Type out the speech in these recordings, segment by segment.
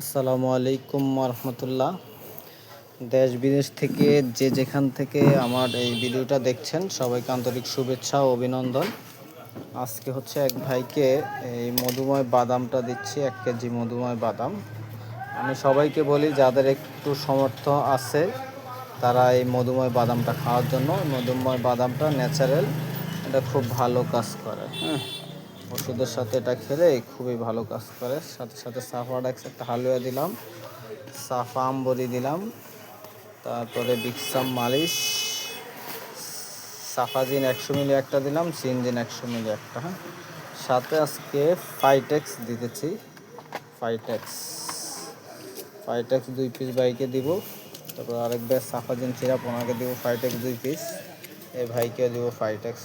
আসসালামু আলাইকুম রহমতুল্লাহ। দেশ বিদেশ থেকে যে যেখান থেকে আমার এই ভিডিওটা দেখছেন সবাইকে আন্তরিক শুভেচ্ছা ও অভিনন্দন। আজকে হচ্ছে এক ভাইকে এই মধুময় বাদামটা দিচ্ছি, 1 কেজি মধুময় বাদাম। আমি সবাইকে বলি যাদের একটু সামর্থ্য আছে তারা এই মধুময় বাদামটা খাওয়ার জন্য। মধুময় বাদামটা ন্যাচারাল, এটা খুব ভালো কাজ করে। ওষুধের সাথে এটা খেলে খুবই ভালো কাজ করে। সাথে সাথে সাফাডাক্স একটা হালুয়া দিলাম, সাফা আমবড়ি দিলাম, তারপরে বিক্সাম মালিশ, সাফাজিন 100 মিলি একটা দিলাম, সিনজিন 100 মিলি একটা। সাথে আজকে ফাইটেক্স দিতেছি, ফাইটেক্স 2 পিস বাইকে দিব। তারপর আরেক ব্যাগ সাফাজিন সিরাপ ওনাকে দিব ফাইটেক্স 2 পিস। এই ভাইকেও দিব ফাইটেক্স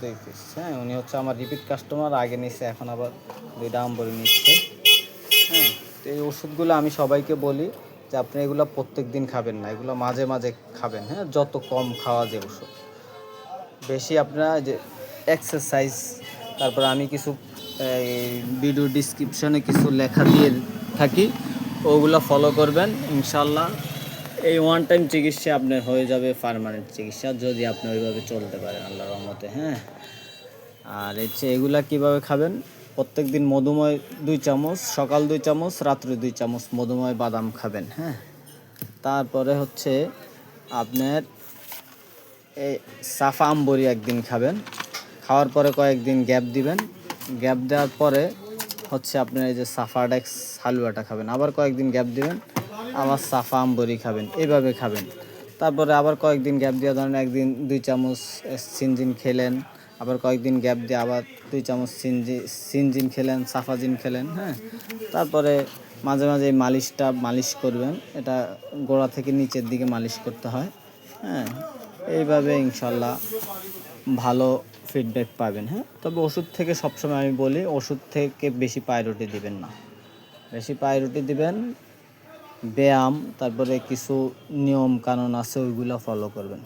2 পিস। উনি হচ্ছে আমার রিপিট কাস্টমার, আগে নিচ্ছে, এখন আবার 2টা আমবড়ি নিচ্ছে। তো এই ওষুধগুলো আমি সবাইকে বলি যে আপনি এগুলো প্রত্যেক দিন খাবেন না, এগুলো মাঝে মাঝে খাবেন। যত কম খাওয়া যায় ওষুধ, বেশি আপনারা যে এক্সারসাইজ, তারপর আমি কিছু ভিডিও ডিসক্রিপশনে কিছু লেখা দিয়ে থাকি, ওগুলো ফলো করবেন। ইনশাল্লাহ এই ওয়ান টাইম চিকিৎসা আপনার হয়ে যাবে পার্মানেন্ট চিকিৎসা, যদি আপনি ওইভাবে চলতে পারেন আল্লাহর রহমতে। আর এগুলা কীভাবে খাবেন, প্রত্যেক দিন মধুময় 2 চামচ, সকাল 2 চামচ, রাত্রে 2 চামচ মধুময় বাদাম খাবেন। তারপরে হচ্ছে আপনার এই সাফা আমবড়ি একদিন খাবেন, খাওয়ার পরে কয়েকদিন গ্যাপ দিবেন, গ্যাপ দেওয়ার পরে হচ্ছে আপনার এই যে সাফাডাক্স হালুয়াটা খাবেন, আবার কয়েকদিন গ্যাপ দিবেন, আবার সাফা আমবড়ি খাবেন, এইভাবে খাবেন। তারপরে আবার কয়েকদিন গ্যাপ দিয়ে ধরেন একদিন 2 চামচ সিনজিন খেলেন, আবার কয়েকদিন গ্যাপ দিয়ে আবার 2 চামচ সিনজিন খেলেন, সাফাজিন খেলেন। তারপরে মাঝে মাঝে এই মালিশ করবেন, এটা গোড়া থেকে নিচের দিকে মালিশ করতে হয়। এইভাবে ইনশাল্লাহ ভালো ফিডব্যাক পাবেন। তবে ওষুধ থেকে সবসময় আমি বলি ওষুধ থেকে বেশি প্রায়োরিটি দিবেন না, বেশি প্রায়োরিটি দিবেন ব্যায়াম, তারপরে কিছু নিয়ম কানুন আছে ওইগুলো ফলো করবেন।